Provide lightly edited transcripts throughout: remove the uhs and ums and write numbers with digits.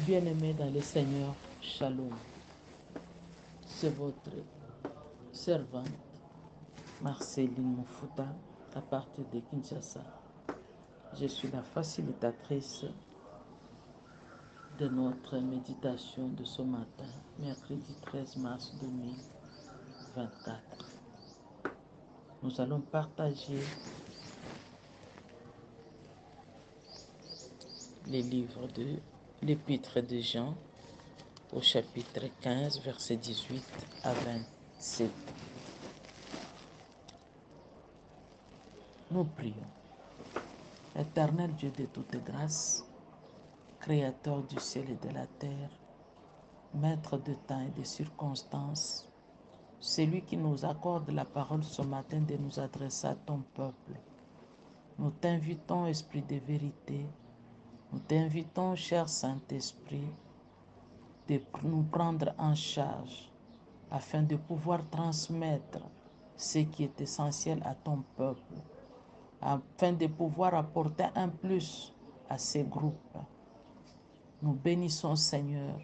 Bien-aimés dans le Seigneur, Shalom. C'est votre servante Marceline Moufuta à partir de Kinshasa. Je suis la facilitatrice de notre méditation de ce matin, mercredi 13 mars 2024. Nous allons partager les livres de l'Épître de Jean au chapitre 15, versets 18 à 27. Nous prions. Éternel Dieu de toute grâce, Créateur du ciel et de la terre, Maître de temps et de circonstances, celui qui nous accorde la parole ce matin de nous adresser à ton peuple. Nous t'invitons, Esprit de vérité, nous t'invitons, cher Saint-Esprit, de nous prendre en charge afin de pouvoir transmettre ce qui est essentiel à ton peuple, afin de pouvoir apporter un plus à ces groupes. Nous bénissons, Seigneur,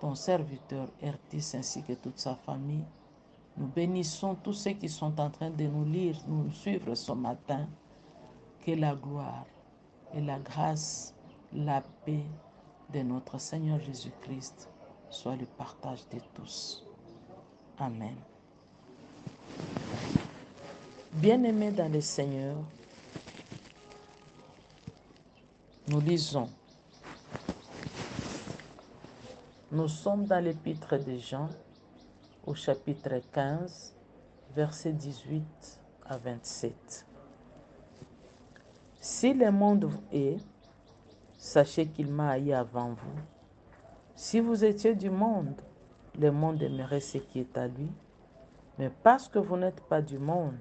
ton serviteur Ertis ainsi que toute sa famille. Nous bénissons tous ceux qui sont en train de nous lire, nous suivre ce matin. Que la gloire et la grâce, la paix de notre Seigneur Jésus-Christ soit le partage de tous. Amen. Bien-aimés dans le Seigneur, nous lisons. Nous sommes dans l'Épître de Jean, au chapitre 15, versets 18 à 27. Si le monde vous hait, sachez qu'il m'a haï avant vous. Si vous étiez du monde, le monde aimerait ce qui est à lui. Mais parce que vous n'êtes pas du monde,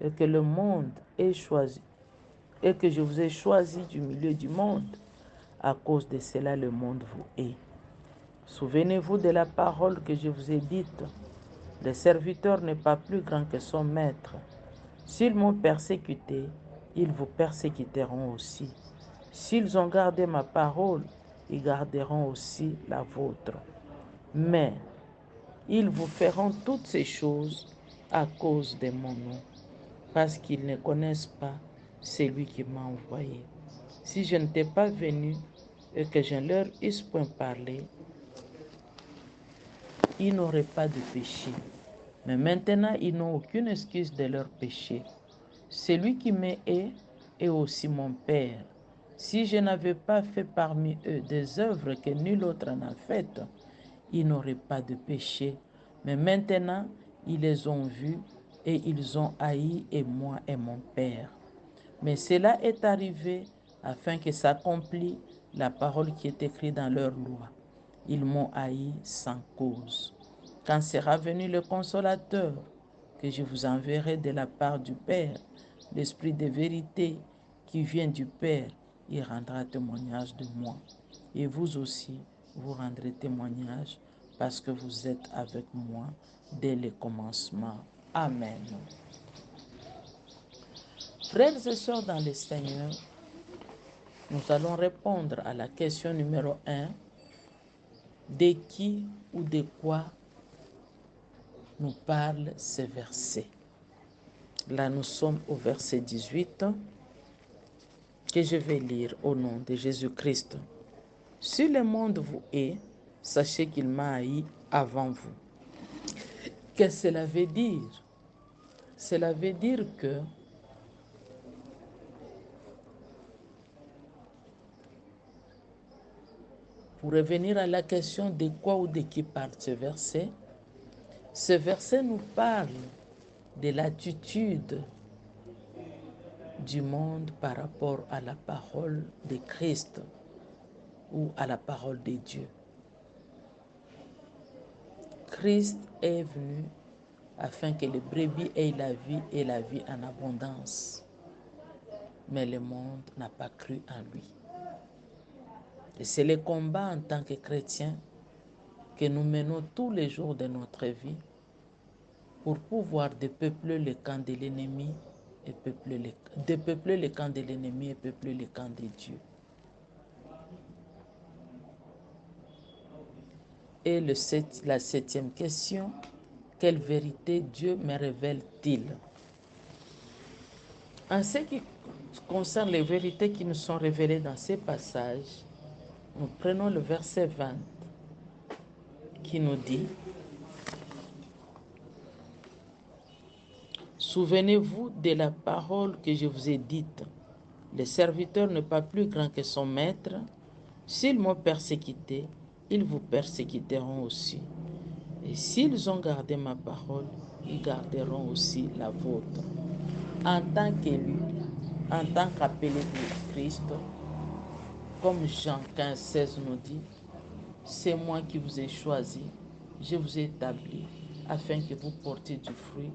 et que le monde est choisi, et que je vous ai choisi du milieu du monde, à cause de cela le monde vous hait. Souvenez-vous de la parole que je vous ai dite. Le serviteur n'est pas plus grand que son maître. S'ils m'ont persécuté, ils vous persécuteront aussi. S'ils ont gardé ma parole, ils garderont aussi la vôtre. Mais ils vous feront toutes ces choses à cause de mon nom, parce qu'ils ne connaissent pas celui qui m'a envoyé. Si je n'étais pas venu et que je ne leur eusse point parlé, ils n'auraient pas de péché. Mais maintenant, ils n'ont aucune excuse de leur péché. Celui qui me hait est aussi mon Père. Si je n'avais pas fait parmi eux des œuvres que nul autre n'a faites, ils n'auraient pas de péché. Mais maintenant, ils les ont vus et ils ont haï et moi et mon Père. Mais cela est arrivé afin que s'accomplisse la parole qui est écrite dans leur loi. Ils m'ont haï sans cause. Quand sera venu le Consolateur, que je vous enverrai de la part du Père, l'Esprit de vérité qui vient du Père, il rendra témoignage de moi. Et vous aussi, vous rendrez témoignage parce que vous êtes avec moi dès le commencement. Amen. Frères et sœurs dans le Seigneur, nous allons répondre à la question numéro 1. De qui ou de quoi nous parle ce verset? Là, nous sommes au verset 18 que je vais lire au nom de Jésus-Christ. Si le monde vous hait, sachez qu'il m'a haï avant vous. Qu'est-ce que cela veut dire? Cela veut dire que pour revenir à la question de quoi ou de qui parle ce verset nous parle de l'attitude du monde par rapport à la parole de Christ ou à la parole de Dieu. Christ est venu afin que les brebis aient la vie et la vie en abondance. Mais le monde n'a pas cru en lui. Et c'est le combat en tant que chrétiens que nous menons tous les jours de notre vie pour pouvoir dépeupler le camp de l'ennemi et dépeupler le camp de l'ennemi et peupler le camp de Dieu. Et la septième question, quelle vérité Dieu me révèle-t-il? En ce qui concerne les vérités qui nous sont révélées dans ces passages, nous prenons le verset 20 qui nous dit: Souvenez-vous de la parole que je vous ai dite. Le serviteur n'est pas plus grand que son maître. S'ils m'ont persécuté, ils vous persécuteront aussi. Et s'ils ont gardé ma parole, ils garderont aussi la vôtre. En tant qu'élu, en tant qu'appelé de Christ, comme Jean 15, 16 nous dit, c'est moi qui vous ai choisi, je vous ai établi, afin que vous portiez du fruit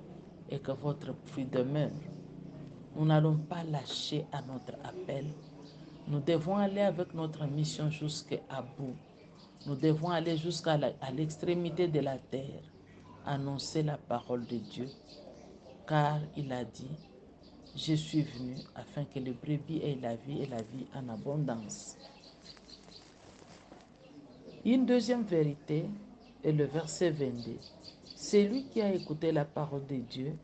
et que votre fruit demeure. Nous n'allons pas lâcher à notre appel. Nous devons aller avec notre mission jusqu'à bout. Nous devons aller jusqu'à l'extrémité de la terre, annoncer la parole de Dieu, car il a dit: je suis venu afin que les brebis aient la vie et la vie en abondance. Une deuxième vérité est le verset 22. Celui qui a écouté la parole de Dieu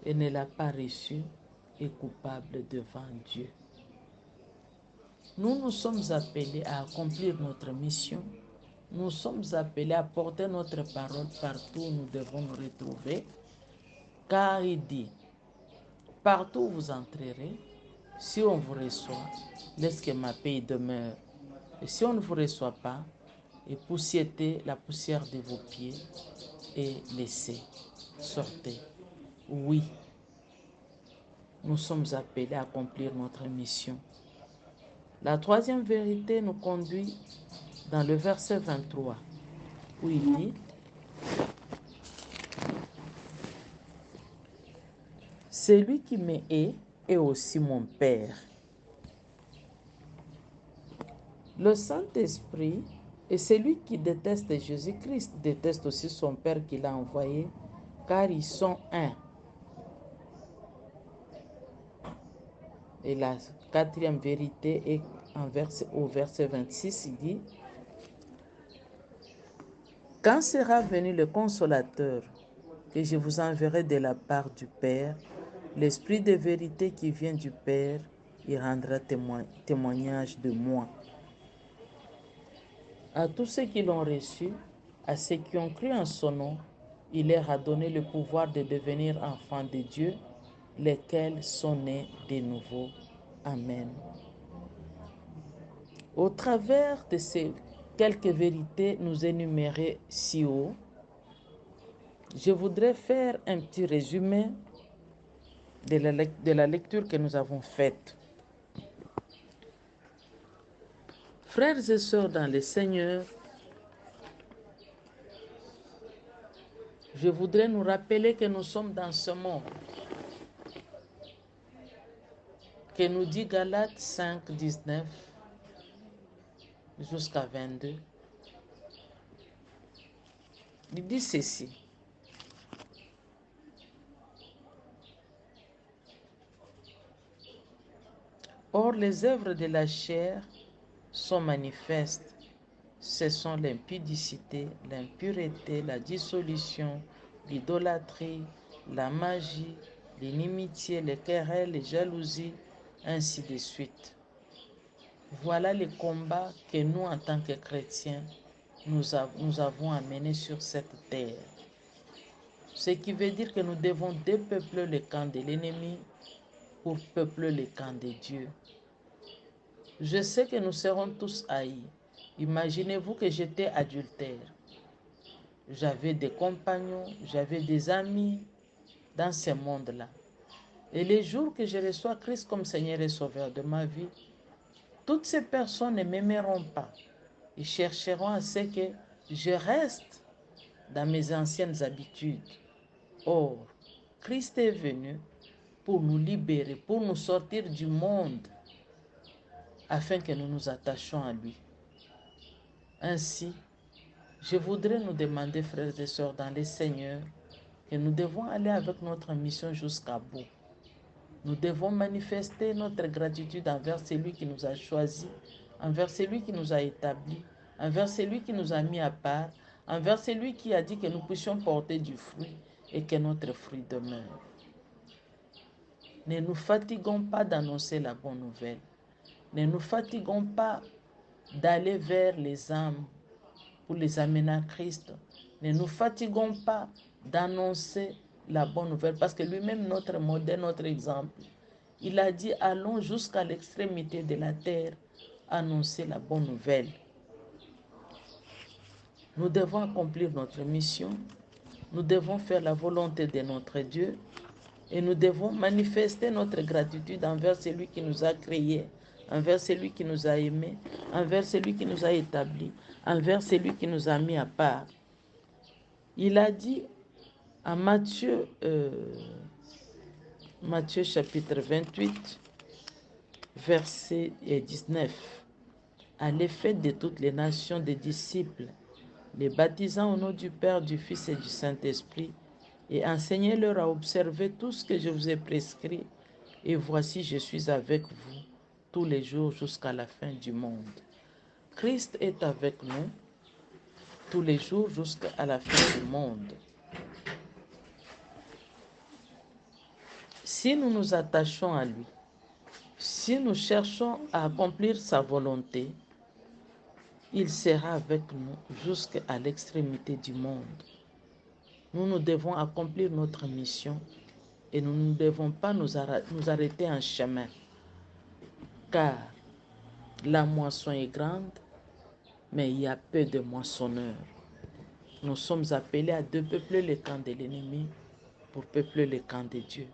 et ne l'a pas reçue est coupable devant Dieu. Nous sommes appelés à accomplir notre mission. Nous sommes appelés à porter notre parole partout où nous devons nous retrouver. Car il dit: partout où vous entrerez, si on vous reçoit, laisse que ma paix demeure. Et si on ne vous reçoit pas, époussiétez la poussière de vos pieds et laissez, sortez. Oui, nous sommes appelés à accomplir notre mission. La troisième vérité nous conduit dans le verset 23, où il dit: celui qui me hait est aussi mon Père. Le Saint-Esprit et celui qui déteste Jésus-Christ déteste aussi son Père qui l'a envoyé, car ils sont un. Et la quatrième vérité est au verset 26, il dit: quand sera venu le Consolateur, que je vous enverrai de la part du Père, l'Esprit de vérité qui vient du Père, il rendra témoignage de moi. À tous ceux qui l'ont reçu, à ceux qui ont cru en son nom, il leur a donné le pouvoir de devenir enfants de Dieu, lesquels sont nés de nouveau. Amen. Au travers de ces quelques vérités nous énumérées si haut, je voudrais faire un petit résumé de la lecture que nous avons faite. Frères et sœurs dans le Seigneur, je voudrais nous rappeler que nous sommes dans ce monde, que nous dit Galates 5, 19 jusqu'à 22. Il dit ceci: or les œuvres de la chair sont manifestes. Ce sont l'impudicité, l'impureté, la dissolution, l'idolâtrie, la magie, l'inimitié, les querelles, les jalousies, ainsi de suite. Voilà les combats que nous, en tant que chrétiens, nous avons à mener sur cette terre. Ce qui veut dire que nous devons dépeupler le camp de l'ennemi pour peupler le camp de Dieu. Je sais que nous serons tous haïs. Imaginez-vous que j'étais adultère. J'avais des compagnons, j'avais des amis dans ce monde-là. Et les jours que je reçois Christ comme Seigneur et Sauveur de ma vie, toutes ces personnes ne m'aimeront pas. Ils chercheront à ce que je reste dans mes anciennes habitudes. Or, Christ est venu pour nous libérer, pour nous sortir du monde, afin que nous nous attachions à lui. Ainsi, je voudrais nous demander, frères et sœurs dans le Seigneur, que nous devons aller avec notre mission jusqu'à bout. Nous devons manifester notre gratitude envers celui qui nous a choisis, envers celui qui nous a établis, envers celui qui nous a mis à part, envers celui qui a dit que nous puissions porter du fruit et que notre fruit demeure. Ne nous fatiguons pas d'annoncer la bonne nouvelle. Ne nous fatiguons pas d'aller vers les âmes pour les amener à Christ. Ne nous fatiguons pas d'annoncer la bonne nouvelle parce que lui-même, notre modèle, notre exemple, il a dit, allons jusqu'à l'extrémité de la terre, annoncer la bonne nouvelle. Nous devons accomplir notre mission, nous devons faire la volonté de notre Dieu et nous devons manifester notre gratitude envers celui qui nous a créés, envers celui qui nous a aimés, envers celui qui nous a établis, envers celui qui nous a mis à part. Il a dit à Matthieu chapitre 28, verset 19, « À l'effet de toutes les nations des disciples, les baptisant au nom du Père, du Fils et du Saint-Esprit, et enseignez-leur à observer tout ce que je vous ai prescrit, et voici, je suis avec vous tous les jours jusqu'à la fin du monde. » Christ est avec nous tous les jours jusqu'à la fin du monde. Si nous nous attachons à lui, si nous cherchons à accomplir sa volonté, il sera avec nous jusqu'à l'extrémité du monde. Nous devons accomplir notre mission et nous ne devons pas nous arrêter en chemin, car la moisson est grande, mais il y a peu de moissonneurs. Nous sommes appelés à peupler le camp de l'ennemi pour peupler le camp de Dieu.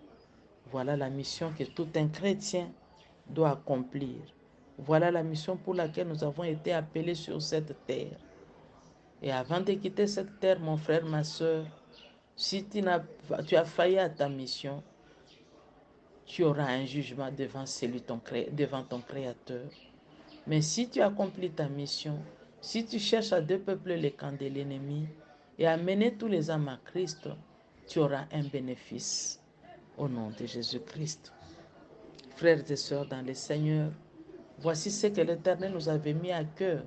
Voilà la mission que tout un chrétien doit accomplir. Voilà la mission pour laquelle nous avons été appelés sur cette terre. Et avant de quitter cette terre, mon frère, ma soeur, si tu as failli à ta mission, tu auras un jugement devant ton Créateur. Mais si tu accomplis ta mission, si tu cherches à dépeupler les camps de l'ennemi et à mener tous les âmes à Christ, tu auras un bénéfice au nom de Jésus-Christ. Frères et sœurs dans le Seigneur, voici ce que l'Éternel nous avait mis à cœur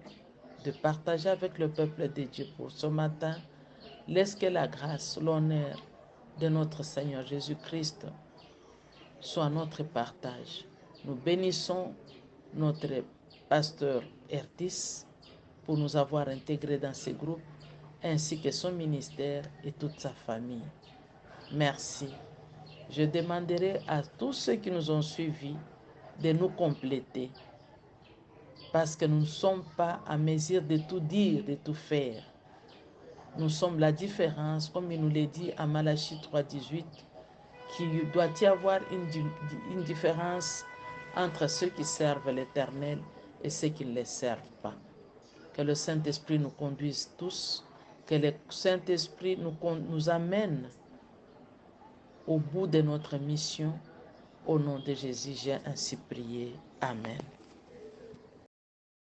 de partager avec le peuple de Dieu pour ce matin. Laisse que la grâce, l'honneur de notre Seigneur Jésus-Christ soit notre partage. Nous bénissons notre pasteur Erdis pour nous avoir intégrés dans ce groupe, ainsi que son ministère et toute sa famille. Merci. Je demanderai à tous ceux qui nous ont suivis de nous compléter, parce que nous ne sommes pas à mesure de tout dire, de tout faire. Nous sommes la différence, comme il nous l'a dit à Malachie 3,18, qu'il doit y avoir une différence entre ceux qui servent l'Éternel et ceux qui ne les servent pas. Que le Saint-Esprit nous conduise tous, que le Saint-Esprit nous amène au bout de notre mission. Au nom de Jésus, j'ai ainsi prié. Amen.